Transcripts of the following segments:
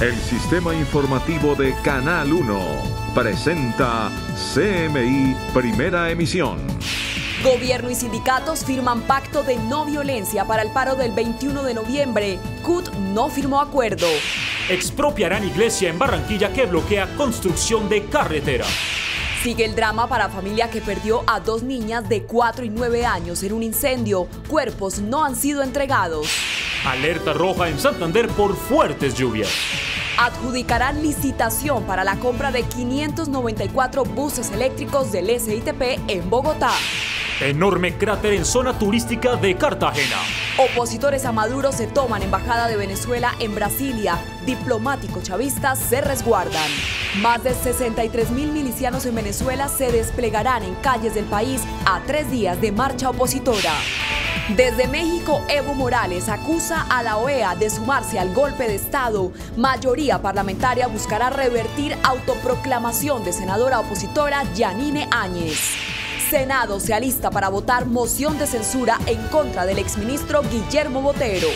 El sistema informativo de Canal 1 presenta CMI Primera Emisión. Gobierno y sindicatos firman pacto de no violencia para el paro del 21 de noviembre. CUT no firmó acuerdo. Expropiarán iglesia en Barranquilla que bloquea construcción de carretera. Sigue el drama para familia que perdió a 2 niñas de 4 y 9 años en un incendio. Cuerpos no han sido entregados. Alerta roja en Santander por fuertes lluvias. Adjudicarán licitación para la compra de 594 buses eléctricos del SITP en Bogotá. Enorme cráter en zona turística de Cartagena. Opositores a Maduro se toman embajada de Venezuela en Brasilia. Diplomáticos chavistas se resguardan. Más de 63.000 milicianos en Venezuela se desplegarán en calles del país a 3 días de marcha opositora. Desde México, Evo Morales acusa a la OEA de sumarse al golpe de Estado. Mayoría parlamentaria buscará revertir autoproclamación de senadora opositora Yanine Áñez. Senado se alista para votar moción de censura en contra del exministro Guillermo Botero.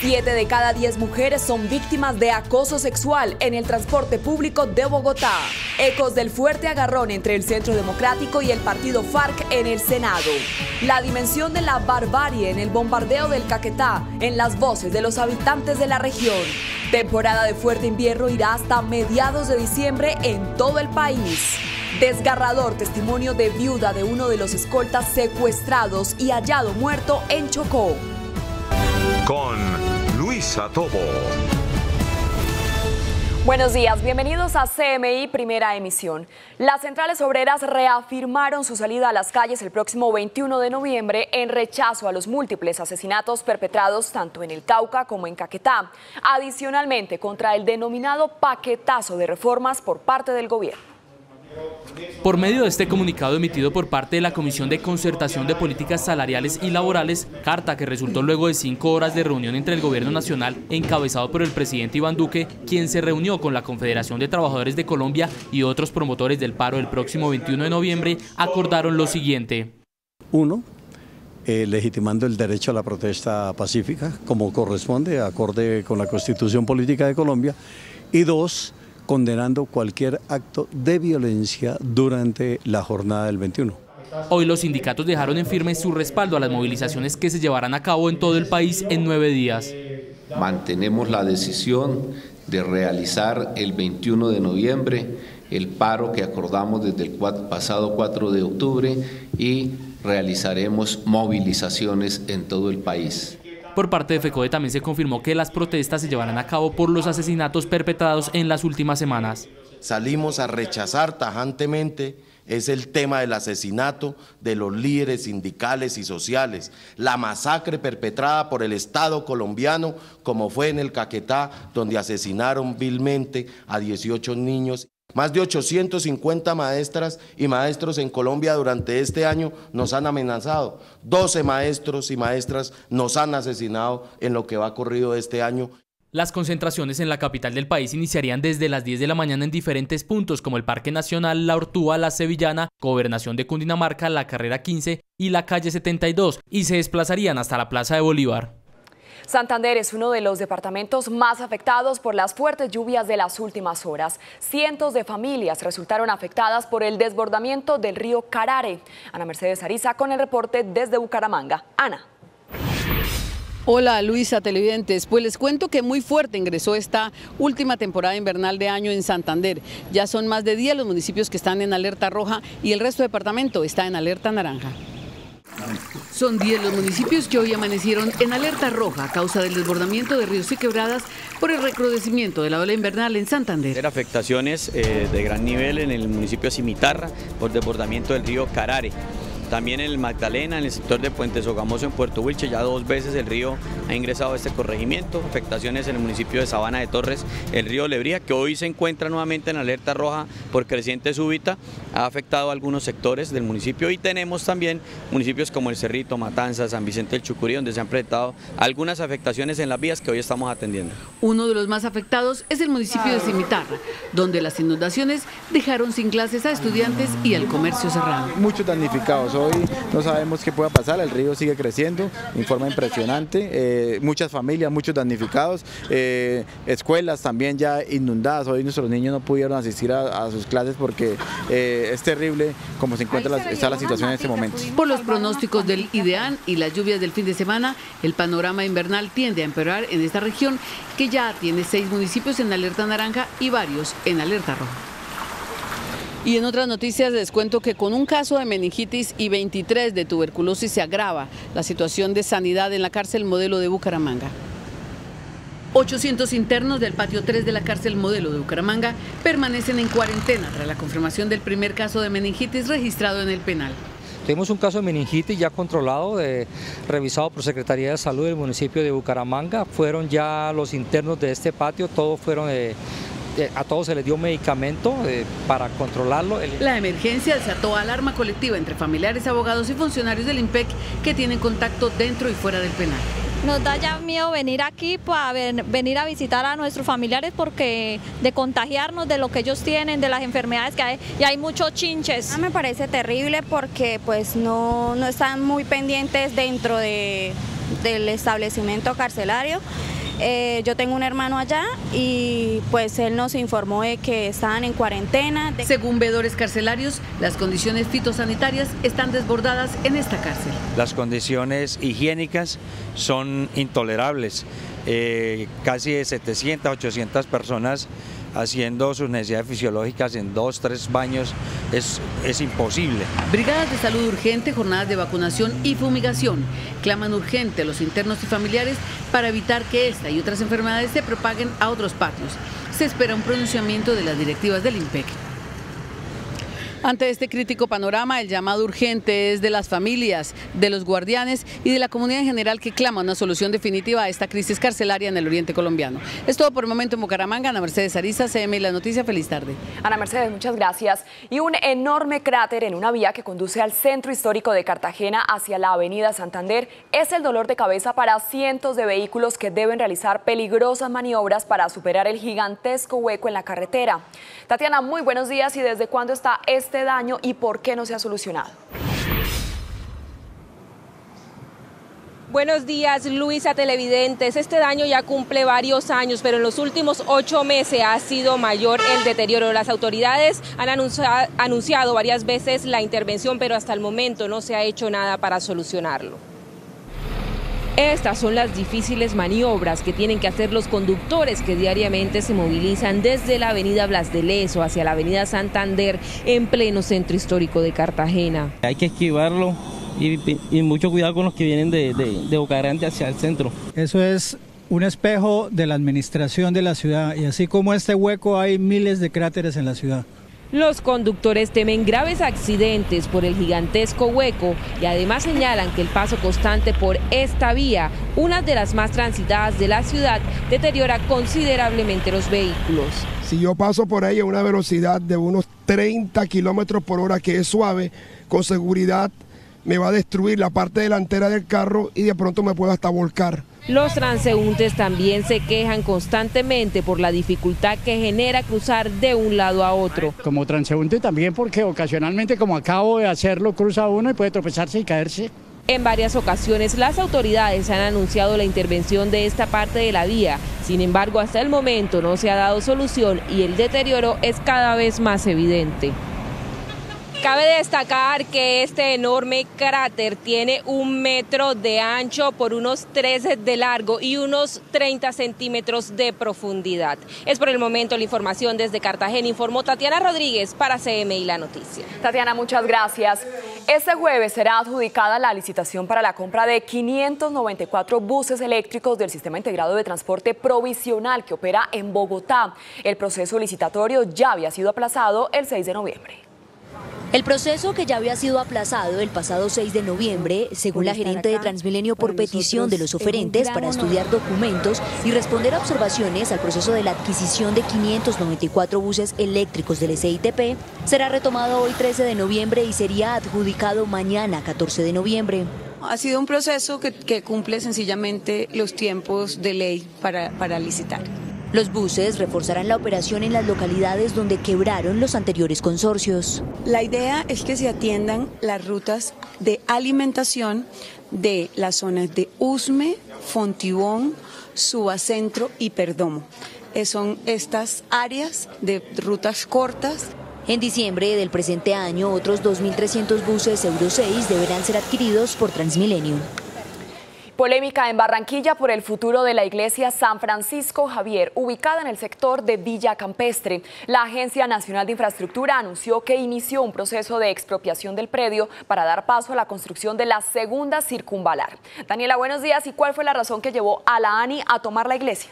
7 de cada 10 mujeres son víctimas de acoso sexual en el transporte público de Bogotá. Ecos del fuerte agarrón entre el Centro Democrático y el partido FARC en el Senado. La dimensión de la barbarie en el bombardeo del Caquetá en las voces de los habitantes de la región. Temporada de fuerte invierno irá hasta mediados de diciembre en todo el país. Desgarrador testimonio de viuda de uno de los escoltas secuestrados y hallado muerto en Chocó. Con Luisa Tobo. Buenos días, bienvenidos a CMI Primera Emisión. Las centrales obreras reafirmaron su salida a las calles el próximo 21 de noviembre en rechazo a los múltiples asesinatos perpetrados tanto en el Cauca como en Caquetá. Adicionalmente, contra el denominado paquetazo de reformas por parte del gobierno. Por medio de este comunicado emitido por parte de la Comisión de Concertación de Políticas Salariales y Laborales, carta que resultó luego de 5 horas de reunión entre el Gobierno Nacional, encabezado por el presidente Iván Duque, quien se reunió con la Confederación de Trabajadores de Colombia y otros promotores del paro el próximo 21 de noviembre, acordaron lo siguiente. 1. Legitimando el derecho a la protesta pacífica, como corresponde, acorde con la Constitución Política de Colombia. Y 2. Condenando cualquier acto de violencia durante la jornada del 21. Hoy los sindicatos dejaron en firme su respaldo a las movilizaciones que se llevarán a cabo en todo el país en 9 días. Mantenemos la decisión de realizar el 21 de noviembre el paro que acordamos desde el pasado 4 de octubre y realizaremos movilizaciones en todo el país. Por parte de FECODE también se confirmó que las protestas se llevarán a cabo por los asesinatos perpetrados en las últimas semanas. Salimos a rechazar tajantemente es el tema del asesinato de los líderes sindicales y sociales, la masacre perpetrada por el Estado colombiano, como fue en el Caquetá, donde asesinaron vilmente a 18 niños. Más de 850 maestras y maestros en Colombia durante este año nos han amenazado. 12 maestros y maestras nos han asesinado en lo que va corrido este año. Las concentraciones en la capital del país iniciarían desde las 10 de la mañana en diferentes puntos como el Parque Nacional, La Ortúa, La Sevillana, Gobernación de Cundinamarca, la Carrera 15 y la Calle 72 y se desplazarían hasta la Plaza de Bolívar. Santander es uno de los departamentos más afectados por las fuertes lluvias de las últimas horas. Cientos de familias resultaron afectadas por el desbordamiento del río Carare. Ana Mercedes Ariza con el reporte desde Bucaramanga. Ana. Hola Luisa, televidentes, pues les cuento que muy fuerte ingresó esta última temporada invernal de año en Santander. Ya son más de 10 los municipios que están en alerta roja y el resto del departamento está en alerta naranja. Son 10 los municipios que hoy amanecieron en alerta roja a causa del desbordamiento de ríos y quebradas por el recrudecimiento de la ola invernal en Santander. Afectaciones de gran nivel en el municipio de Cimitarra por desbordamiento del río Carare. También en el Magdalena, en el sector de Puente Sogamoso en Puerto Wilche, ya 2 veces el río ha ingresado a este corregimiento. Afectaciones en el municipio de Sabana de Torres, el río Lebría, que hoy se encuentra nuevamente en alerta roja por creciente súbita, ha afectado a algunos sectores del municipio y tenemos también municipios como El Cerrito, Matanzas, San Vicente del Chucurí, donde se han presentado algunas afectaciones en las vías que hoy estamos atendiendo. Uno de los más afectados es el municipio de Cimitarra, donde las inundaciones dejaron sin clases a estudiantes y al comercio cerrado. Muchos damnificados. hoy no sabemos qué pueda pasar, el río sigue creciendo en forma impresionante, muchas familias, muchos damnificados, escuelas también ya inundadas, hoy nuestros niños no pudieron asistir a sus clases porque es terrible como se encuentra está la situación en este momento. Por los pronósticos del IDEAN y las lluvias del fin de semana, el panorama invernal tiende a empeorar en esta región que ya tiene 6 municipios en alerta naranja y varios en alerta roja. Y en otras noticias les cuento que con un caso de meningitis y 23 de tuberculosis se agrava la situación de sanidad en la cárcel Modelo de Bucaramanga. 800 internos del patio 3 de la cárcel Modelo de Bucaramanga permanecen en cuarentena tras la confirmación del primer caso de meningitis registrado en el penal. Tenemos un caso de meningitis ya controlado, revisado por Secretaría de Salud del municipio de Bucaramanga. Fueron ya los internos de este patio, todos fueron a todos se les dio medicamento para controlarlo. La emergencia desató alarma colectiva entre familiares, abogados y funcionarios del IMPEC que tienen contacto dentro y fuera del penal. Nos da ya miedo venir aquí para venir a visitar a nuestros familiares porque de contagiarnos de lo que ellos tienen, de las enfermedades que hay, y hay muchos chinches. Me parece terrible porque pues no están muy pendientes dentro del establecimiento carcelario. Yo tengo un hermano allá y pues él nos informó de que estaban en cuarentena. Según veedores carcelarios, las condiciones fitosanitarias están desbordadas en esta cárcel. Las condiciones higiénicas son intolerables. Casi de 700, 800 personas haciendo sus necesidades fisiológicas en 2, 3 baños es imposible. Brigadas de salud urgente, jornadas de vacunación y fumigación claman urgente a los internos y familiares para evitar que esta y otras enfermedades se propaguen a otros patios. Se espera un pronunciamiento de las directivas del IMPEC. Ante este crítico panorama, el llamado urgente es de las familias, de los guardianes y de la comunidad en general que clama una solución definitiva a esta crisis carcelaria en el oriente colombiano. Es todo por el momento en Bucaramanga. Ana Mercedes Ariza, CMI La Noticia, feliz tarde. Ana Mercedes, muchas gracias. Y un enorme cráter en una vía que conduce al centro histórico de Cartagena hacia la avenida Santander es el dolor de cabeza para cientos de vehículos que deben realizar peligrosas maniobras para superar el gigantesco hueco en la carretera. Tatiana, muy buenos días. ¿Y desde cuándo está este daño y por qué no se ha solucionado? Buenos días, Luisa, televidentes. Este daño ya cumple varios años, pero en los últimos 8 meses ha sido mayor el deterioro. Las autoridades han anunciado varias veces la intervención, pero hasta el momento no se ha hecho nada para solucionarlo. Estas son las difíciles maniobras que tienen que hacer los conductores que diariamente se movilizan desde la avenida Blas de Lezo hacia la avenida Santander en pleno centro histórico de Cartagena. Hay que esquivarlo y mucho cuidado con los que vienen de Boca Grande hacia el centro. Eso es un espejo de la administración de la ciudad y así como este hueco hay miles de cráteres en la ciudad. Los conductores temen graves accidentes por el gigantesco hueco y además señalan que el paso constante por esta vía, una de las más transitadas de la ciudad, deteriora considerablemente los vehículos. Si yo paso por ahí a una velocidad de unos 30 kilómetros por hora, que es suave, con seguridad me va a destruir la parte delantera del carro y de pronto me puedo hasta volcar. Los transeúntes también se quejan constantemente por la dificultad que genera cruzar de un lado a otro. Como transeúnte también porque ocasionalmente, como acabo de hacerlo, cruza uno y puede tropezarse y caerse. En varias ocasiones las autoridades han anunciado la intervención de esta parte de la vía, sin embargo hasta el momento no se ha dado solución y el deterioro es cada vez más evidente. Cabe destacar que este enorme cráter tiene 1 metro de ancho por unos 13 de largo y unos 30 centímetros de profundidad. Es por el momento la información desde Cartagena, informó Tatiana Rodríguez para CMI La Noticia. Tatiana, muchas gracias. Este jueves será adjudicada la licitación para la compra de 594 buses eléctricos del Sistema Integrado de Transporte Provisional que opera en Bogotá. El proceso licitatorio ya había sido aplazado el 6 de noviembre. El proceso, que ya había sido aplazado el pasado 6 de noviembre, según la gerente de Transmilenio, por petición de los oferentes para estudiar documentos y responder a observaciones al proceso de la adquisición de 594 buses eléctricos del SITP, será retomado hoy 13 de noviembre y sería adjudicado mañana 14 de noviembre. Ha sido un proceso que cumple sencillamente los tiempos de ley para licitar. Los buses reforzarán la operación en las localidades donde quebraron los anteriores consorcios. La idea es que se atiendan las rutas de alimentación de las zonas de Usme, Fontibón, Subacentro y Perdomo. Son estas áreas de rutas cortas. En diciembre del presente año, otros 2.300 buses Euro 6 deberán ser adquiridos por Transmilenio. Polémica en Barranquilla por el futuro de la iglesia San Francisco Javier, ubicada en el sector de Villa Campestre. La Agencia Nacional de Infraestructura anunció que inició un proceso de expropiación del predio para dar paso a la construcción de la segunda circunvalar. Daniela, buenos días. ¿Y cuál fue la razón que llevó a la ANI a tomar la iglesia?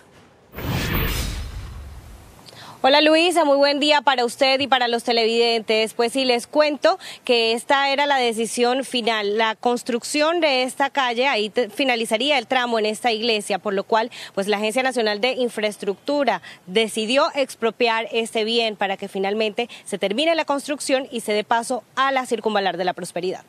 Hola Luisa, muy buen día para usted y para los televidentes. Pues sí, les cuento que esta era la decisión final. La construcción de esta calle, ahí finalizaría el tramo en esta iglesia, por lo cual pues la Agencia Nacional de Infraestructura decidió expropiar este bien para que finalmente se termine la construcción y se dé paso a la circunvalar de la Prosperidad.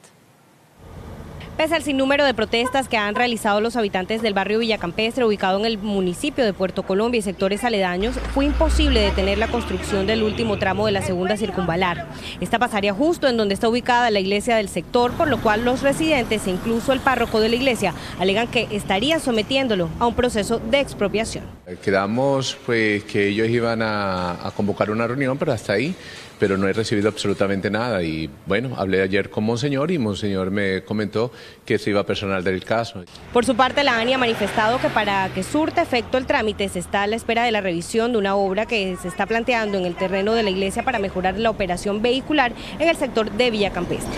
Pese al sinnúmero de protestas que han realizado los habitantes del barrio Villa Campestre, ubicado en el municipio de Puerto Colombia y sectores aledaños, fue imposible detener la construcción del último tramo de la segunda circunvalar. Esta pasaría justo en donde está ubicada la iglesia del sector, por lo cual los residentes e incluso el párroco de la iglesia alegan que estarían sometiéndolo a un proceso de expropiación. Quedamos pues que ellos iban a convocar una reunión, pero hasta ahí. Pero no he recibido absolutamente nada y bueno, hablé ayer con Monseñor y Monseñor me comentó que se iba a personal del caso. Por su parte, la ANI ha manifestado que para que surta efecto el trámite se está a la espera de la revisión de una obra que se está planteando en el terreno de la iglesia para mejorar la operación vehicular en el sector de Villa Campestre.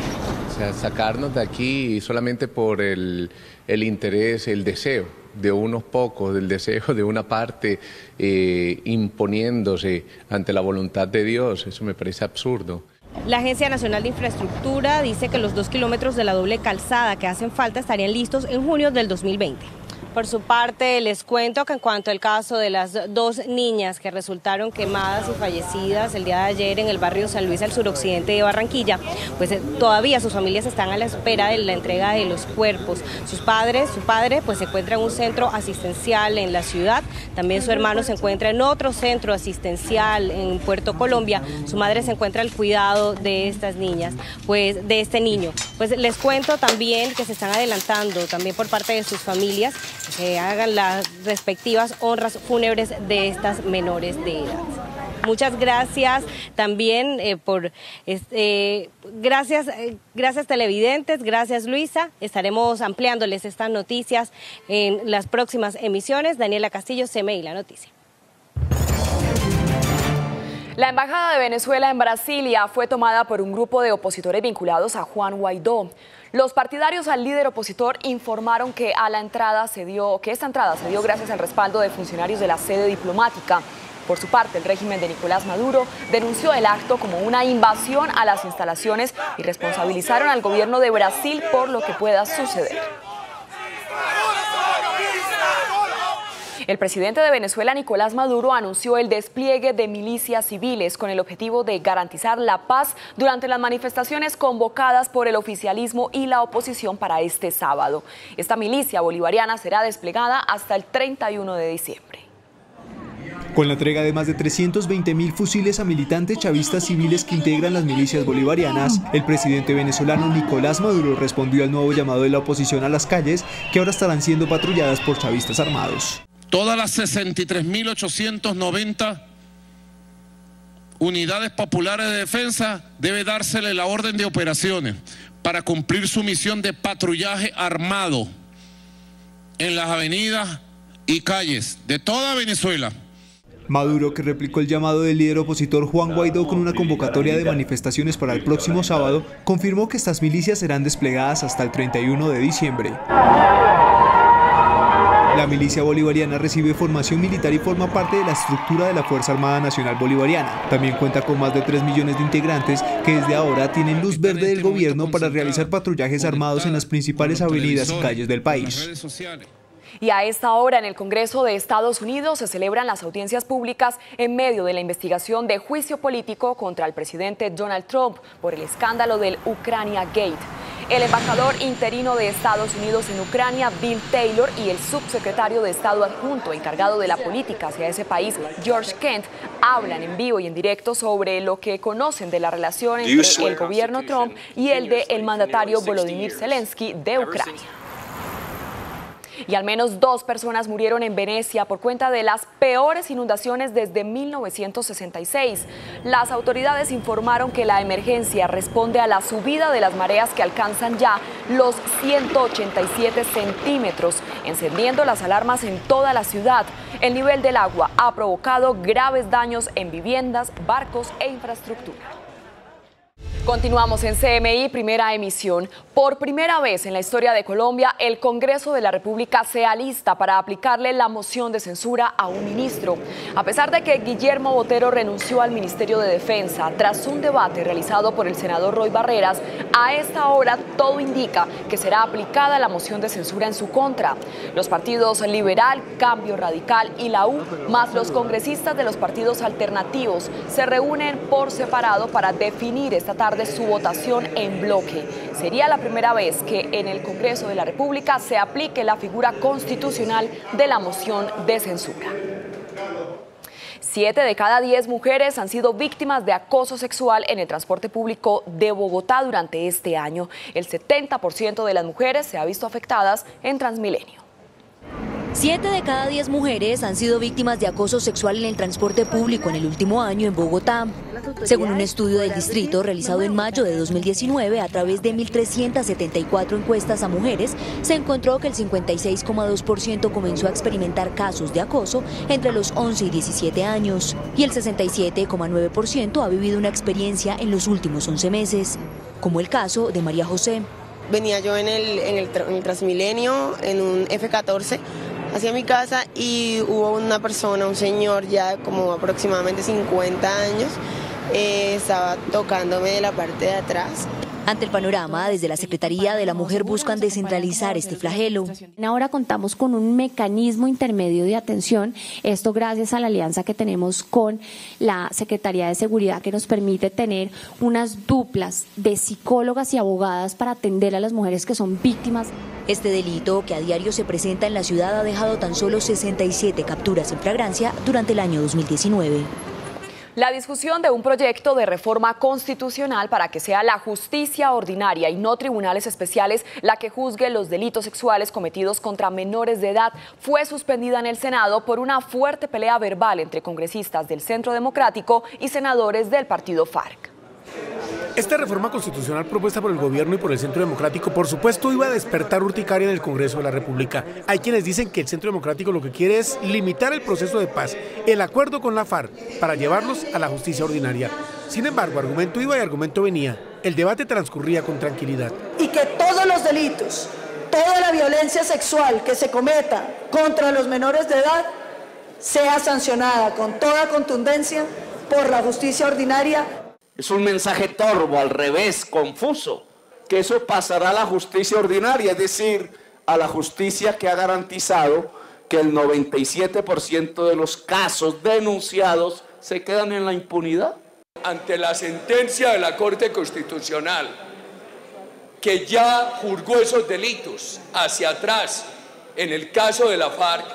O sea, sacarnos de aquí solamente por el interés, el deseo de unos pocos, del deseo de una parte imponiéndose ante la voluntad de Dios, eso me parece absurdo. La Agencia Nacional de Infraestructura dice que los 2 kilómetros de la doble calzada que hacen falta estarían listos en junio del 2020. Por su parte, les cuento que en cuanto al caso de las 2 niñas que resultaron quemadas y fallecidas el día de ayer en el barrio San Luis al suroccidente de Barranquilla, pues todavía sus familias están a la espera de la entrega de los cuerpos. Su padre pues se encuentra en un centro asistencial en la ciudad, también su hermano se encuentra en otro centro asistencial en Puerto Colombia, su madre se encuentra al cuidado de estas niñas, pues de este niño. Pues les cuento también que se están adelantando también por parte de sus familias que hagan las respectivas honras fúnebres de estas menores de edad. Muchas gracias también gracias televidentes, gracias Luisa. Estaremos ampliándoles estas noticias en las próximas emisiones. Daniela Castillo, CMI La Noticia. La Embajada de Venezuela en Brasilia fue tomada por un grupo de opositores vinculados a Juan Guaidó. Los partidarios al líder opositor informaron que esta entrada se dio gracias al respaldo de funcionarios de la sede diplomática. Por su parte, el régimen de Nicolás Maduro denunció el acto como una invasión a las instalaciones y responsabilizaron al gobierno de Brasil por lo que pueda suceder. El presidente de Venezuela, Nicolás Maduro, anunció el despliegue de milicias civiles con el objetivo de garantizar la paz durante las manifestaciones convocadas por el oficialismo y la oposición para este sábado. Esta milicia bolivariana será desplegada hasta el 31 de diciembre. Con la entrega de más de 320.000 fusiles a militantes chavistas civiles que integran las milicias bolivarianas, el presidente venezolano Nicolás Maduro respondió al nuevo llamado de la oposición a las calles, que ahora estarán siendo patrulladas por chavistas armados. Todas las 63.890 unidades populares de defensa debe dársele la orden de operaciones para cumplir su misión de patrullaje armado en las avenidas y calles de toda Venezuela. Maduro, que replicó el llamado del líder opositor Juan Guaidó con una convocatoria de manifestaciones para el próximo sábado, confirmó que estas milicias serán desplegadas hasta el 31 de diciembre. La milicia bolivariana recibe formación militar y forma parte de la estructura de la Fuerza Armada Nacional Bolivariana. También cuenta con más de 3 millones de integrantes que desde ahora tienen luz verde del gobierno para realizar patrullajes armados en las principales avenidas y calles del país. Y a esta hora en el Congreso de Estados Unidos se celebran las audiencias públicas en medio de la investigación de juicio político contra el presidente Donald Trump por el escándalo del Ucrania Gate. El embajador interino de Estados Unidos en Ucrania, Bill Taylor, y el subsecretario de Estado adjunto encargado de la política hacia ese país, George Kent, hablan en vivo y en directo sobre lo que conocen de la relación entre el gobierno Trump y el del mandatario Volodymyr Zelensky de Ucrania. Y al menos 2 personas murieron en Venecia por cuenta de las peores inundaciones desde 1966. Las autoridades informaron que la emergencia responde a la subida de las mareas que alcanzan ya los 187 centímetros, encendiendo las alarmas en toda la ciudad. El nivel del agua ha provocado graves daños en viviendas, barcos e infraestructura. Continuamos en CMI Primera Emisión. Por primera vez en la historia de Colombia, el Congreso de la República se alista para aplicarle la moción de censura a un ministro. A pesar de que Guillermo Botero renunció al Ministerio de Defensa tras un debate realizado por el senador Roy Barreras, a esta hora todo indica que será aplicada la moción de censura en su contra. Los partidos Liberal, Cambio Radical y la U, más los congresistas de los partidos alternativos, se reúnen por separado para definir esta tarde su votación en bloque. Sería la primera vez que en el Congreso de la República se aplique la figura constitucional de la moción de censura. 7 de cada 10 mujeres han sido víctimas de acoso sexual en el transporte público de Bogotá durante este año. El 70% de las mujeres se ha visto afectadas en Transmilenio. 7 de cada 10 mujeres han sido víctimas de acoso sexual en el transporte público en el último año en Bogotá. Según un estudio del distrito realizado en mayo de 2019 a través de 1.374 encuestas a mujeres, se encontró que el 56,2% comenzó a experimentar casos de acoso entre los 11 y 17 años y el 67,9% ha vivido una experiencia en los últimos 11 meses, como el caso de María José. Venía yo en el Transmilenio, en un F14, hacia mi casa y hubo una persona, un señor ya como aproximadamente 50 años, estaba tocándome de la parte de atrás. Ante el panorama, desde la Secretaría de la Mujer buscan descentralizar este flagelo. Ahora contamos con un mecanismo intermedio de atención, esto gracias a la alianza que tenemos con la Secretaría de Seguridad que nos permite tener unas duplas de psicólogas y abogadas para atender a las mujeres que son víctimas. Este delito, que a diario se presenta en la ciudad, ha dejado tan solo 67 capturas en flagrancia durante el año 2019. La discusión de un proyecto de reforma constitucional para que sea la justicia ordinaria y no tribunales especiales la que juzgue los delitos sexuales cometidos contra menores de edad fue suspendida en el Senado por una fuerte pelea verbal entre congresistas del Centro Democrático y senadores del partido FARC. Esta reforma constitucional propuesta por el gobierno y por el Centro Democrático, por supuesto, iba a despertar urticaria en el Congreso de la República. Hay quienes dicen que el Centro Democrático lo que quiere es limitar el proceso de paz, el acuerdo con la FARC, para llevarlos a la justicia ordinaria. Sin embargo, argumento iba y argumento venía. El debate transcurría con tranquilidad. Y que todos los delitos, toda la violencia sexual que se cometa contra los menores de edad, sea sancionada con toda contundencia por la justicia ordinaria. Es un mensaje torvo, al revés, confuso, que eso pasará a la justicia ordinaria, es decir, a la justicia que ha garantizado que el 97% de los casos denunciados se quedan en la impunidad. Ante la sentencia de la Corte Constitucional, que ya juzgó esos delitos hacia atrás, en el caso de la FARC,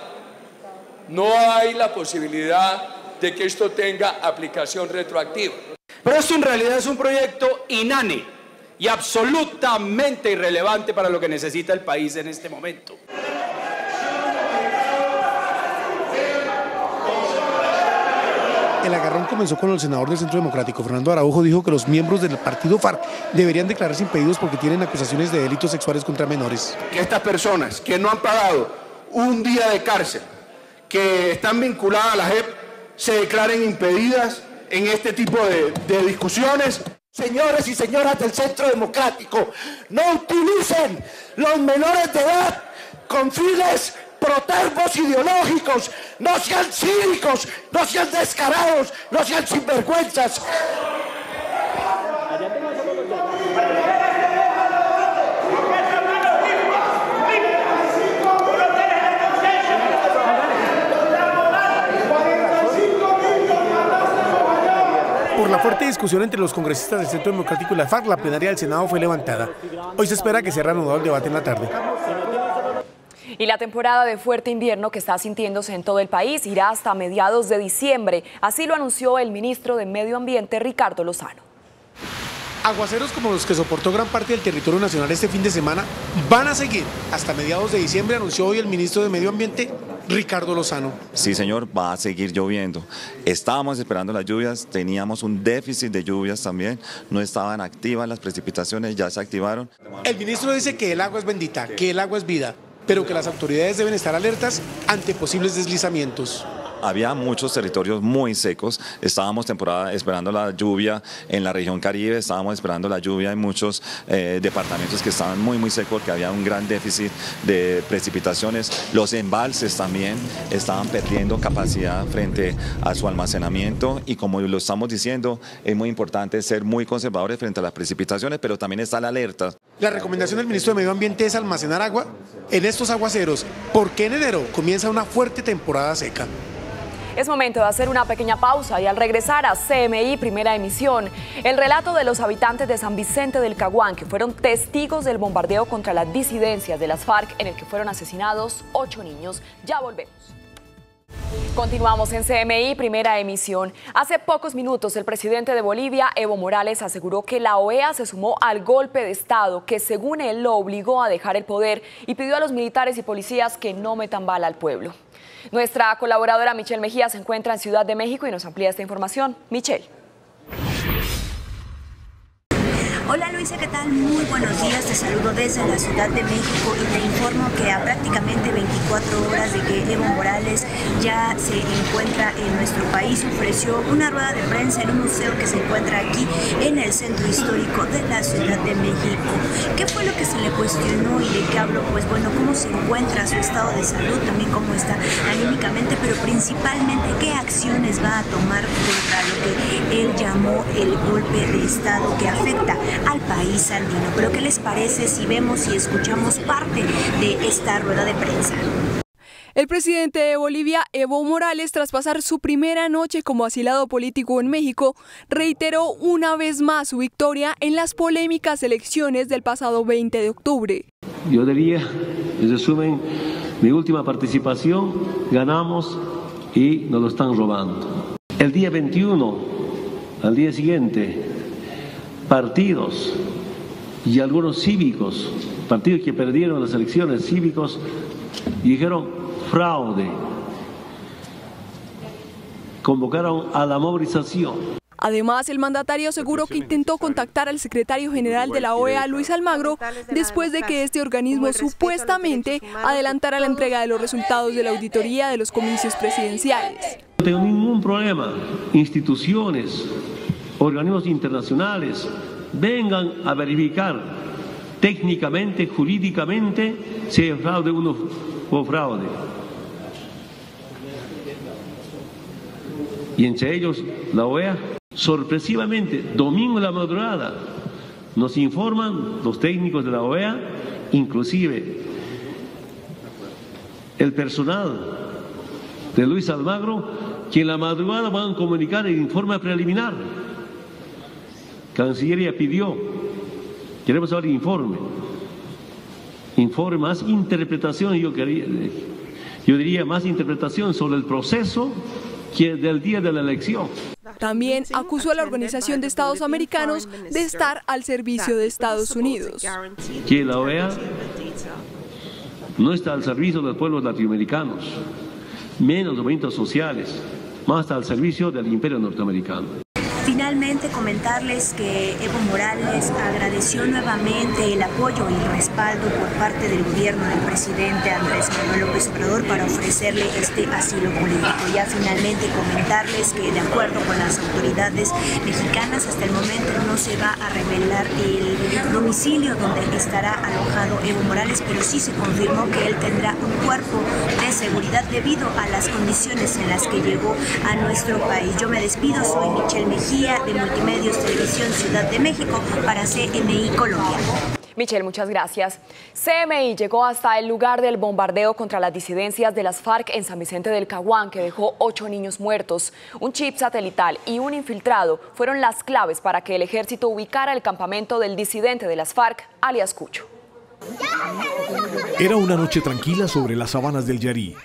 no hay la posibilidad de que esto tenga aplicación retroactiva. Pero esto en realidad es un proyecto inane y absolutamente irrelevante para lo que necesita el país en este momento. El agarrón comenzó con el senador del Centro Democrático, Fernando Araujo, dijo que los miembros del partido FARC deberían declararse impedidos porque tienen acusaciones de delitos sexuales contra menores. Que estas personas que no han pagado un día de cárcel, que están vinculadas a la JEP, se declaren impedidas en este tipo de discusiones. Señores y señoras del Centro Democrático, no utilicen los menores de edad con fines protervos ideológicos, no sean cínicos, no sean descarados, no sean sinvergüenzas. Por la fuerte discusión entre los congresistas del Centro Democrático y la FARC, la plenaria del Senado fue levantada. Hoy se espera que sea reanudado el debate en la tarde. Y la temporada de fuerte invierno que está sintiéndose en todo el país irá hasta mediados de diciembre. Así lo anunció el ministro de Medio Ambiente, Ricardo Lozano. Aguaceros como los que soportó gran parte del territorio nacional este fin de semana van a seguir hasta mediados de diciembre, anunció hoy el ministro de Medio Ambiente, Ricardo Lozano. Sí, señor, va a seguir lloviendo. Estábamos esperando las lluvias, teníamos un déficit de lluvias también, no estaban activas las precipitaciones, ya se activaron. El ministro dice que el agua es bendita, que el agua es vida, pero que las autoridades deben estar alertas ante posibles deslizamientos. Había muchos territorios muy secos, estábamos esperando la lluvia en la región Caribe, estábamos esperando la lluvia en muchos departamentos que estaban muy secos porque había un gran déficit de precipitaciones. Los embalses también estaban perdiendo capacidad frente a su almacenamiento y como lo estamos diciendo, es muy importante ser muy conservadores frente a las precipitaciones, pero también está la alerta. La recomendación del ministro de Medio Ambiente es almacenar agua en estos aguaceros, porque en enero comienza una fuerte temporada seca. Es momento de hacer una pequeña pausa y al regresar a CMI Primera Emisión, el relato de los habitantes de San Vicente del Caguán que fueron testigos del bombardeo contra las disidencias de las FARC en el que fueron asesinados 8 niños. Ya volvemos. Continuamos en CMI Primera Emisión. Hace pocos minutos el presidente de Bolivia, Evo Morales, aseguró que la OEA se sumó al golpe de Estado que según él lo obligó a dejar el poder y pidió a los militares y policías que no metan bala al pueblo. Nuestra colaboradora Michelle Mejía se encuentra en Ciudad de México y nos amplía esta información. Michelle. Hola Luisa, ¿qué tal? Muy buenos días, te saludo desde la Ciudad de México y te informo que a prácticamente 24 horas de que Evo Morales ya se encuentra en nuestro país, ofreció una rueda de prensa en un museo que se encuentra aquí en el centro histórico de la Ciudad de México. ¿Qué fue lo que se le cuestionó y de qué habló? Pues bueno, cómo se encuentra, su estado de salud, también cómo está anímicamente, pero principalmente qué acciones va a tomar contra lo que él llamó el golpe de Estado que afecta al país andino. Pero ¿qué les parece si vemos y escuchamos parte de esta rueda de prensa? El presidente de Bolivia, Evo Morales, tras pasar su primera noche como asilado político en México, reiteró una vez más su victoria en las polémicas elecciones del pasado 20 de octubre. Yo diría, en resumen, mi última participación, ganamos y nos lo están robando. El día 21, al día siguiente, partidos y algunos cívicos, partidos que perdieron las elecciones, cívicos, dijeron fraude, convocaron a la movilización. Además, el mandatario aseguró que intentó contactar al secretario general de la OEA, Luis Almagro, después de que este organismo supuestamente adelantara la entrega de los resultados de la auditoría de los comicios presidenciales. No tengo ningún problema, instituciones, organismos internacionales, vengan a verificar técnicamente, jurídicamente, si hay fraude o fraude. Y entre ellos la OEA. Sorpresivamente, domingo de la madrugada, nos informan los técnicos de la OEA, inclusive el personal de Luis Almagro, que en la madrugada van a comunicar el informe preliminar. Cancillería pidió, queremos saber informe más interpretación, yo diría más interpretación sobre el proceso que del día de la elección. También acusó a la Organización de Estados Americanos de estar al servicio de Estados Unidos. Que la OEA no está al servicio de los pueblos latinoamericanos, menos los movimientos sociales, más al servicio del imperio norteamericano. Finalmente, comentarles que Evo Morales agradeció nuevamente el apoyo y el respaldo por parte del gobierno del presidente Andrés Manuel López Obrador para ofrecerle este asilo político. Ya finalmente comentarles que de acuerdo con las autoridades mexicanas, hasta el momento no se va a revelar el domicilio donde estará alojado Evo Morales, pero sí se confirmó que él tendrá un cuerpo de seguridad debido a las condiciones en las que llegó a nuestro país. Yo me despido, soy Michelle Mejía de Multimedios Televisión Ciudad de México para CMI Colombia. Michelle, muchas gracias. CMI llegó hasta el lugar del bombardeo contra las disidencias de las FARC en San Vicente del Caguán, que dejó 8 niños muertos. Un chip satelital y un infiltrado fueron las claves para que el ejército ubicara el campamento del disidente de las FARC, alias Cucho. Era una noche tranquila sobre las sabanas del Yarí.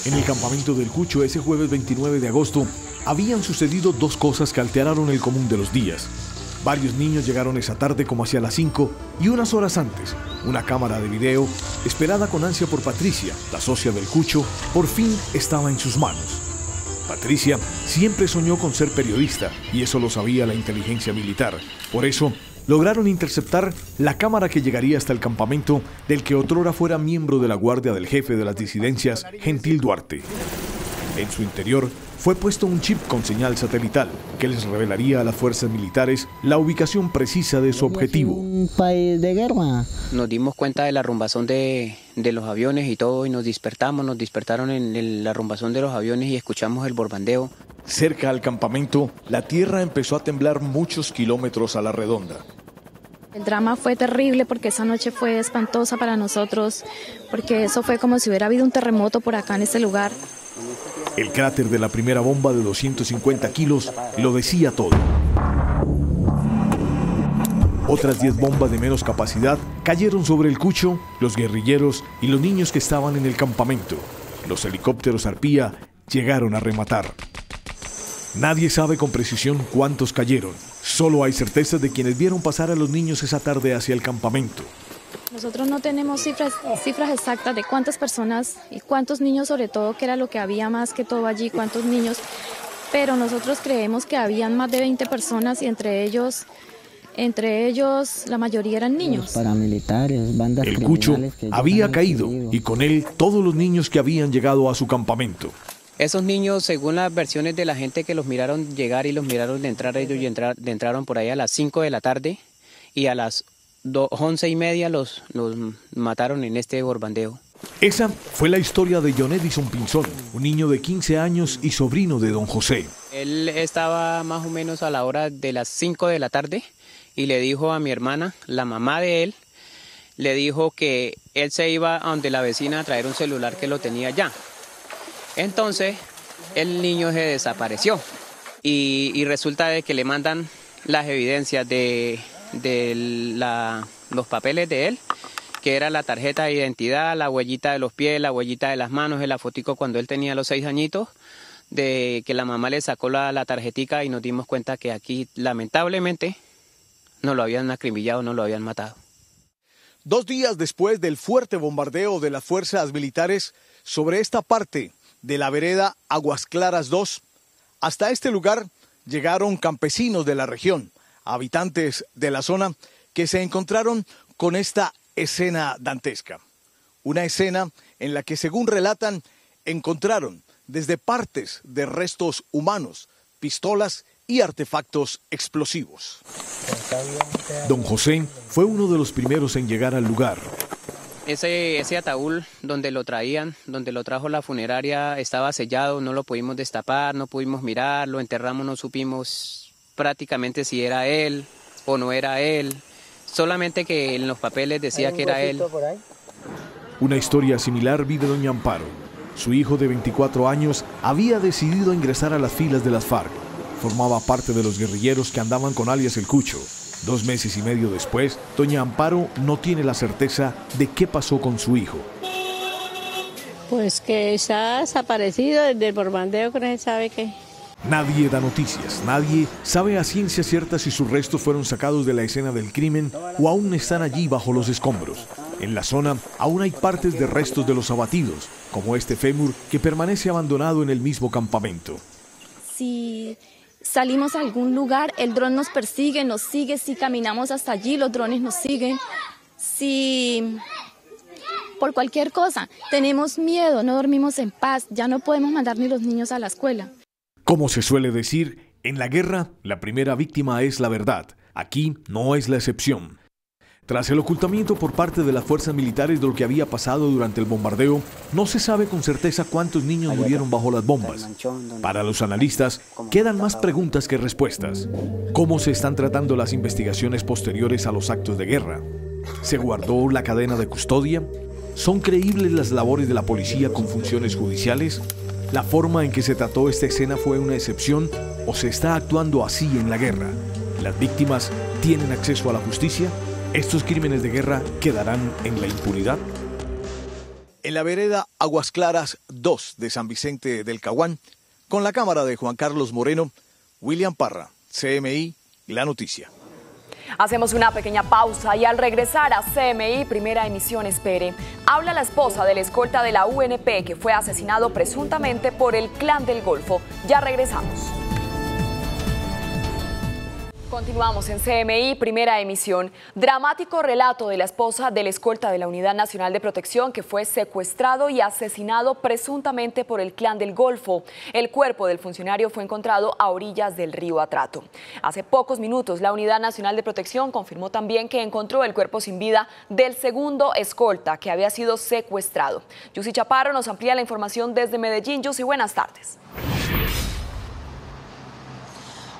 En el campamento del Cucho, ese jueves 29 de agosto, habían sucedido 2 cosas que alteraron el común de los días. Varios niños llegaron esa tarde como hacia las 5 y unas horas antes, una cámara de video, esperada con ansia por Patricia, la socia del Cucho, por fin estaba en sus manos. Patricia siempre soñó con ser periodista y eso lo sabía la inteligencia militar. Por eso, lograron interceptar la cámara que llegaría hasta el campamento del que otrora fuera miembro de la guardia del jefe de las disidencias, Gentil Duarte. En su interior fue puesto un chip con señal satelital que les revelaría a las fuerzas militares la ubicación precisa de su objetivo. Un país de guerra. Nos dimos cuenta de la rumbazón de los aviones y todo y nos despertaron en la rumbazón de los aviones y escuchamos el bombardeo. Cerca al campamento, la tierra empezó a temblar muchos kilómetros a la redonda. El drama fue terrible porque esa noche fue espantosa para nosotros, porque eso fue como si hubiera habido un terremoto por acá en este lugar. El cráter de la primera bomba de 250 kilos lo decía todo. Otras 10 bombas de menos capacidad cayeron sobre el Cucho, los guerrilleros y los niños que estaban en el campamento. Los helicópteros Arpía llegaron a rematar. Nadie sabe con precisión cuántos cayeron. Solo hay certezas de quienes vieron pasar a los niños esa tarde hacia el campamento. Nosotros no tenemos cifras exactas de cuántas personas y cuántos niños, sobre todo, que era lo que había más que todo allí, cuántos niños, pero nosotros creemos que habían más de 20 personas y entre ellos la mayoría eran niños. Los paramilitares, bandas el Cucho que había caído y con él todos los niños que habían llegado a su campamento. Esos niños, según las versiones de la gente que los miraron llegar y los miraron de entrar, ellos entraron por ahí a las 5 de la tarde y a las 11:30 los mataron en este bombardeo. Esa fue la historia de John Edison Pinzón, un niño de 15 años y sobrino de don José. Él estaba más o menos a la hora de las 5 de la tarde y le dijo a mi hermana, la mamá de él, le dijo que él se iba a donde la vecina a traer un celular que lo tenía ya. Entonces el niño se desapareció y resulta de que le mandan las evidencias de los papeles de él, que era la tarjeta de identidad, la huellita de los pies, la huellita de las manos, la fotico cuando él tenía los 6 añitos, de que la mamá le sacó la tarjetica y nos dimos cuenta que aquí lamentablemente no lo habían acribillado, no lo habían matado. 2 días después del fuerte bombardeo de las fuerzas militares sobre esta parte de la vereda Aguas Claras 2, hasta este lugar llegaron campesinos de la región, habitantes de la zona, que se encontraron con esta escena dantesca. Una escena en la que, según relatan, encontraron desde partes de restos humanos, pistolas y artefactos explosivos. Don José fue uno de los primeros en llegar al lugar. Ese ataúd donde lo trajo la funeraria, estaba sellado, no lo pudimos destapar, no pudimos mirar, lo enterramos, no supimos prácticamente si era él o no era él, solamente que en los papeles decía que era él. Una historia similar vive doña Amparo. Su hijo de 24 años había decidido ingresar a las filas de las FARC. Formaba parte de los guerrilleros que andaban con alias El Cucho. 2 meses y medio después, doña Amparo no tiene la certeza de qué pasó con su hijo. Pues que está desaparecido desde el bombardeo, que no se sabe qué. Nadie da noticias, nadie sabe a ciencia cierta si sus restos fueron sacados de la escena del crimen o aún están allí bajo los escombros. En la zona aún hay partes de restos de los abatidos, como este fémur que permanece abandonado en el mismo campamento. Si salimos a algún lugar, el dron nos persigue, nos sigue. Si caminamos hasta allí, los drones nos siguen. Si por cualquier cosa tenemos miedo, no dormimos en paz, ya no podemos mandar ni los niños a la escuela. Como se suele decir, en la guerra la primera víctima es la verdad. Aquí no es la excepción. Tras el ocultamiento por parte de las fuerzas militares de lo que había pasado durante el bombardeo, no se sabe con certeza cuántos niños murieron bajo las bombas. Para los analistas, quedan más preguntas que respuestas. ¿Cómo se están tratando las investigaciones posteriores a los actos de guerra? ¿Se guardó la cadena de custodia? ¿Son creíbles las labores de la policía con funciones judiciales? ¿La forma en que se trató esta escena fue una excepción o se está actuando así en la guerra? ¿Las víctimas tienen acceso a la justicia? ¿Estos crímenes de guerra quedarán en la impunidad? En la vereda Aguas Claras 2 de San Vicente del Caguán, con la cámara de Juan Carlos Moreno, William Parra, CMI, La Noticia. Hacemos una pequeña pausa y al regresar a CMI Primera Emisión Espere, habla la esposa del escolta de la UNP que fue asesinado presuntamente por el Clan del Golfo. Ya regresamos. Continuamos en CMI Primera Emisión. Dramático relato de la esposa del escolta de la Unidad Nacional de Protección que fue secuestrado y asesinado presuntamente por el Clan del Golfo. El cuerpo del funcionario fue encontrado a orillas del río Atrato. Hace pocos minutos la Unidad Nacional de Protección confirmó también que encontró el cuerpo sin vida del segundo escolta que había sido secuestrado. Yusi Chaparro nos amplía la información desde Medellín. Yusi, buenas tardes.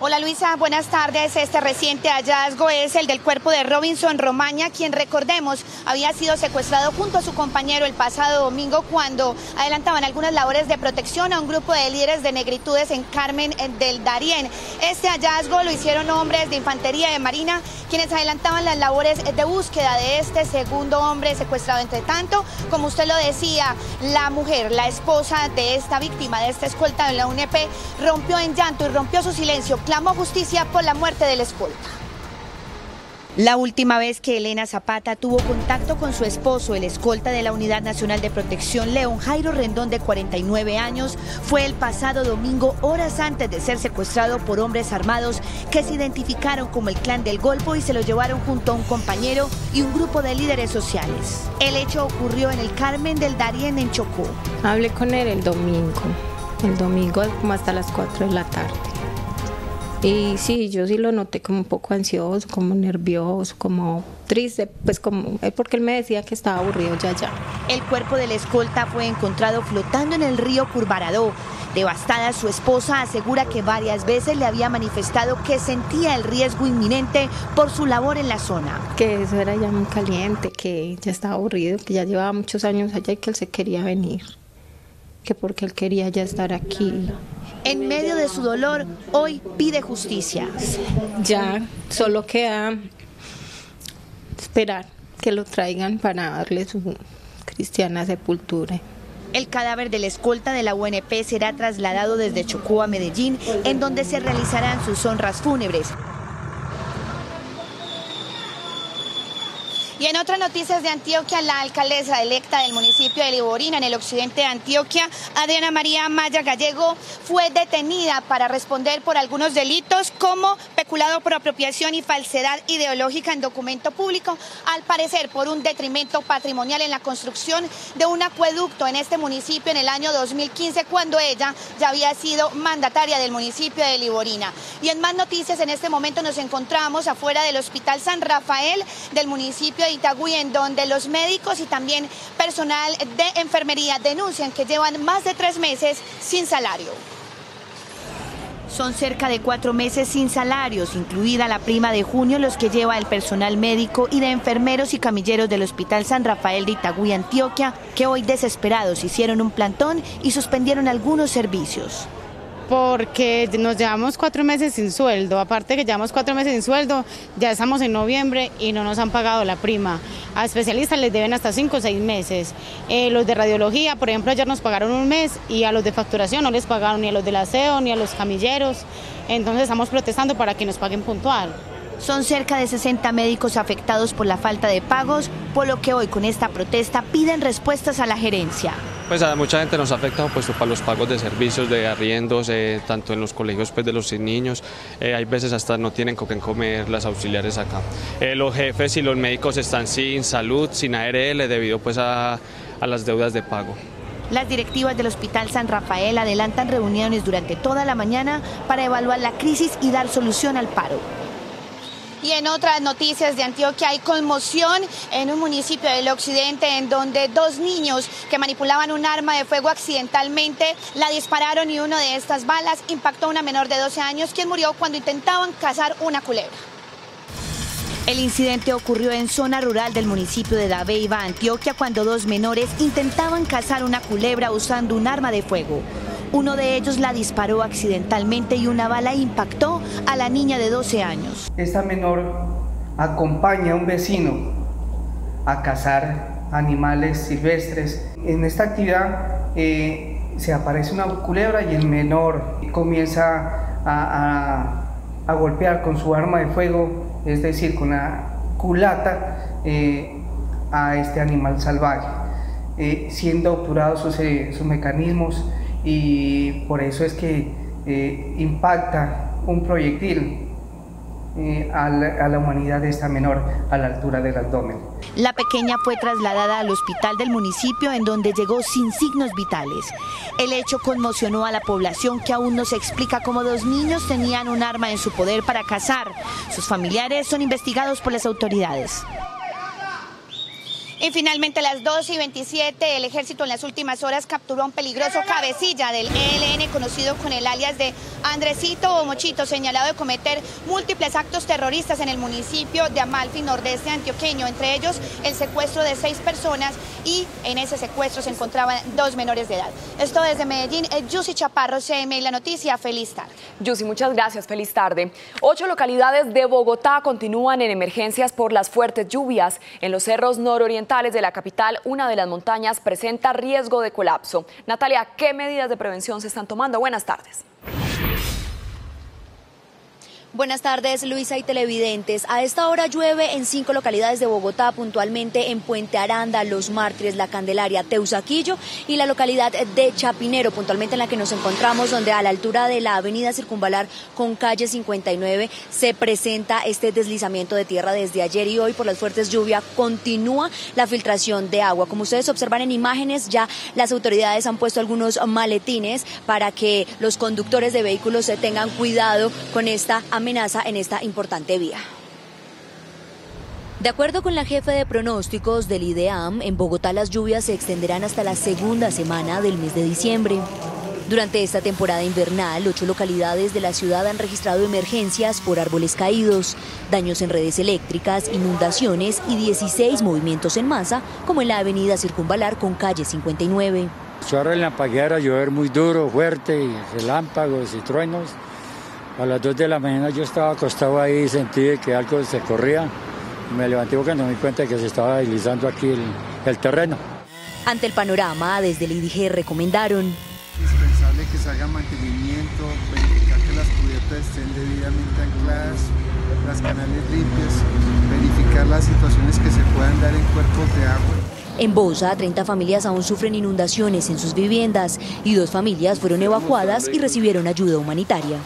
Hola Luisa, buenas tardes. Este reciente hallazgo es el del cuerpo de Robinson Romaña, quien recordemos había sido secuestrado junto a su compañero el pasado domingo cuando adelantaban algunas labores de protección a un grupo de líderes de negritudes en Carmen del Darién. Este hallazgo lo hicieron hombres de infantería de Marina, quienes adelantaban las labores de búsqueda de este segundo hombre secuestrado. Entre tanto, como usted lo decía, la mujer, la esposa de esta víctima, de esta escolta de la UNP, rompió en llanto y rompió su silencio. Clamó justicia por la muerte del escolta. La última vez que Elena Zapata tuvo contacto con su esposo, el escolta de la Unidad Nacional de Protección, León Jairo Rendón, de 49 años, fue el pasado domingo, horas antes de ser secuestrado por hombres armados que se identificaron como el Clan del Golfo y se lo llevaron junto a un compañero y un grupo de líderes sociales. El hecho ocurrió en el Carmen del Darién, en Chocó. Hablé con él el domingo como hasta las 4 de la tarde. Y sí, yo sí lo noté como un poco ansioso, como nervioso, como triste, pues como porque él me decía que estaba aburrido ya. El cuerpo del escolta fue encontrado flotando en el río Curbaradó. Devastada, su esposa asegura que varias veces le había manifestado que sentía el riesgo inminente por su labor en la zona. Que eso era ya muy caliente, que ya estaba aburrido, que ya llevaba muchos años allá y que él se quería venir, que porque él quería ya estar aquí. En medio de su dolor, hoy pide justicia. Ya, solo queda esperar que lo traigan para darle su cristiana sepultura. El cadáver del escolta de la UNP será trasladado desde Chocó a Medellín, en donde se realizarán sus honras fúnebres. Y en otras noticias de Antioquia, la alcaldesa electa del municipio de Liborina, en el occidente de Antioquia, Adriana María Maya Gallego, fue detenida para responder por algunos delitos como peculado por apropiación y falsedad ideológica en documento público, al parecer por un detrimento patrimonial en la construcción de un acueducto en este municipio en el año 2015, cuando ella ya había sido mandataria del municipio de Liborina. Y en más noticias, en este momento nos encontramos afuera del Hospital San Rafael del municipio de Itagüí, en donde los médicos y también personal de enfermería denuncian que llevan más de 3 meses sin salario. Son cerca de 4 meses sin salarios, incluida la prima de junio, los que lleva el personal médico y de enfermeros y camilleros del Hospital San Rafael de Itagüí, Antioquia, que hoy desesperados hicieron un plantón y suspendieron algunos servicios. Porque nos llevamos 4 meses sin sueldo, aparte que llevamos 4 meses sin sueldo, ya estamos en noviembre y no nos han pagado la prima. A especialistas les deben hasta 5 o 6 meses. Los de radiología, por ejemplo, ayer nos pagaron 1 mes y a los de facturación no les pagaron ni a los del aseo ni a los camilleros. Entonces estamos protestando para que nos paguen puntual. Son cerca de 60 médicos afectados por la falta de pagos, por lo que hoy con esta protesta piden respuestas a la gerencia. Pues a mucha gente nos afecta pues, para los pagos de servicios, de arriendos, tanto en los colegios pues, de los niños. Hay veces hasta no tienen con qué comer las auxiliares acá. Los jefes y los médicos están sin salud, sin ARL, debido pues, a las deudas de pago. Las directivas del Hospital San Rafael adelantan reuniones durante toda la mañana para evaluar la crisis y dar solución al paro. Y en otras noticias de Antioquia, hay conmoción en un municipio del occidente en donde 2 niños que manipulaban un arma de fuego accidentalmente la dispararon y una de estas balas impactó a una menor de 12 años quien murió cuando intentaban cazar una culebra. El incidente ocurrió en zona rural del municipio de Dabeiba, Antioquia, cuando dos menores intentaban cazar una culebra usando un arma de fuego. Uno de ellos la disparó accidentalmente y una bala impactó a la niña de 12 años. Esta menor acompaña a un vecino a cazar animales silvestres. En esta actividad se aparece una culebra y el menor comienza a golpear con su arma de fuego, es decir, con una culata, a este animal salvaje, siendo obturados sus mecanismos, y por eso es que impacta un proyectil a la humanidad de esta menor a la altura del abdomen. La pequeña fue trasladada al hospital del municipio, en donde llegó sin signos vitales. El hecho conmocionó a la población, que aún no se explica cómo dos niños tenían un arma en su poder para cazar. Sus familiares son investigados por las autoridades. Y finalmente a las 2:27, el ejército en las últimas horas capturó a un peligroso cabecilla del ELN, conocido con el alias de Andresito o Mochito, señalado de cometer múltiples actos terroristas en el municipio de Amalfi, nordeste antioqueño, entre ellos el secuestro de 6 personas, y en ese secuestro se encontraban 2 menores de edad. Esto desde Medellín, Yusi Chaparro, CMI La Noticia. Feliz tarde. Yusi, muchas gracias, feliz tarde. 8 localidades de Bogotá continúan en emergencias por las fuertes lluvias. En los cerros nororientales de la capital, una de las montañas presenta riesgo de colapso. Natalia, ¿qué medidas de prevención se están tomando? Buenas tardes. Buenas tardes, Luisa y televidentes. A esta hora llueve en 5 localidades de Bogotá, puntualmente en Puente Aranda, Los Mártires, La Candelaria, Teusaquillo y la localidad de Chapinero, puntualmente en la que nos encontramos, donde a la altura de la avenida Circunvalar con calle 59 se presenta este deslizamiento de tierra desde ayer, y hoy por las fuertes lluvias continúa la filtración de agua. Como ustedes observan en imágenes, ya las autoridades han puesto algunos maletines para que los conductores de vehículos se tengan cuidado con esta amenaza en esta importante vía. De acuerdo con la jefe de pronósticos del IDEAM, en Bogotá las lluvias se extenderán hasta la segunda semana del mes de diciembre. Durante esta temporada invernal, 8 localidades de la ciudad han registrado emergencias por árboles caídos, daños en redes eléctricas, inundaciones y 16 movimientos en masa, como en la avenida Circunvalar con calle 59. Chorro en la paguera, llover muy duro, fuerte, y relámpagos y truenos. A las 2 de la mañana yo estaba acostado ahí y sentí que algo se corría. Me levanté porque no me di cuenta de que se estaba deslizando aquí el terreno. Ante el panorama, desde el IDG recomendaron: es indispensable que se haga mantenimiento, verificar que las cubiertas estén debidamente ancladas, las canales limpios, verificar las situaciones que se puedan dar en cuerpos de agua. En Bosa, 30 familias aún sufren inundaciones en sus viviendas y 2 familias fueron evacuadas y recibieron ayuda humanitaria.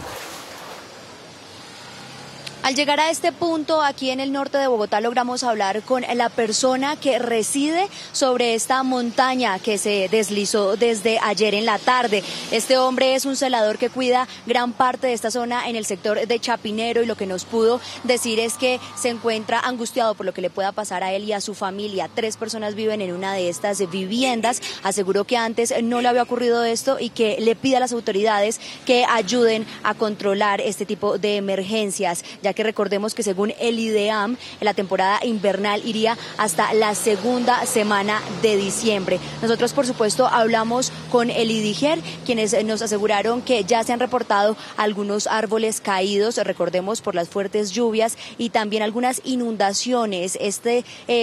Al llegar a este punto, aquí en el norte de Bogotá, logramos hablar con la persona que reside sobre esta montaña que se deslizó desde ayer en la tarde. Este hombre es un celador que cuida gran parte de esta zona en el sector de Chapinero, y lo que nos pudo decir es que se encuentra angustiado por lo que le pueda pasar a él y a su familia. 3 personas viven en una de estas viviendas. Aseguró que antes no le había ocurrido esto y que le pide a las autoridades que ayuden a controlar este tipo de emergencias, ya que recordemos que según el IDEAM, la temporada invernal iría hasta la segunda semana de diciembre. Nosotros, por supuesto, hablamos con el IDIGER, quienes nos aseguraron que ya se han reportado algunos árboles caídos, recordemos, por las fuertes lluvias, y también algunas inundaciones.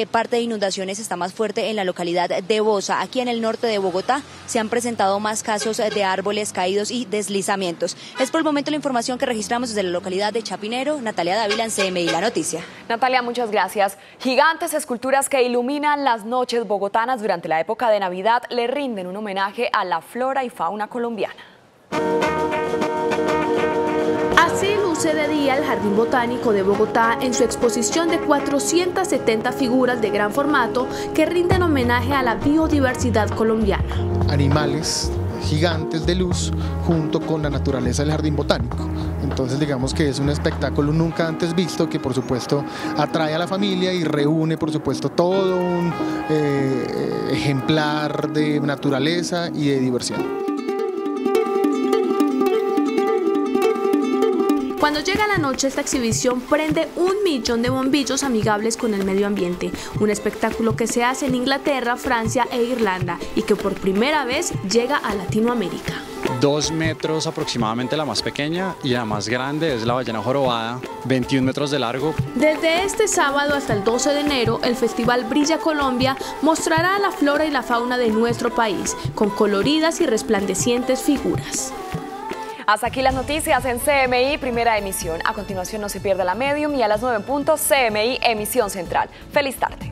Parte de inundaciones está más fuerte en la localidad de Bosa. Aquí en el norte de Bogotá se han presentado más casos de árboles caídos y deslizamientos. Es por el momento la información que registramos desde la localidad de Chapinero. Natalia Dávila, en CMI La Noticia. Natalia, muchas gracias. Gigantes esculturas que iluminan las noches bogotanas durante la época de Navidad le rinden un homenaje a la flora y fauna colombiana. Así luce de día el Jardín Botánico de Bogotá en su exposición de 470 figuras de gran formato que rinden homenaje a la biodiversidad colombiana. Animales gigantes de luz junto con la naturaleza del Jardín Botánico. Entonces digamos que es un espectáculo nunca antes visto, que por supuesto atrae a la familia y reúne por supuesto todo un ejemplar de naturaleza y de diversión. Cuando llega la noche, esta exhibición prende 1 millón de bombillos amigables con el medio ambiente, un espectáculo que se hace en Inglaterra, Francia e Irlanda y que por primera vez llega a Latinoamérica. 2 metros aproximadamente la más pequeña y la más grande es la ballena jorobada, 21 metros de largo. Desde este sábado hasta el 12 de enero, el Festival Brilla Colombia mostrará la flora y la fauna de nuestro país, con coloridas y resplandecientes figuras. Hasta aquí las noticias en CMI Primera Emisión. A continuación no se pierda la Medium y a las 9 en punto CMI Emisión Central. ¡Feliz tarde!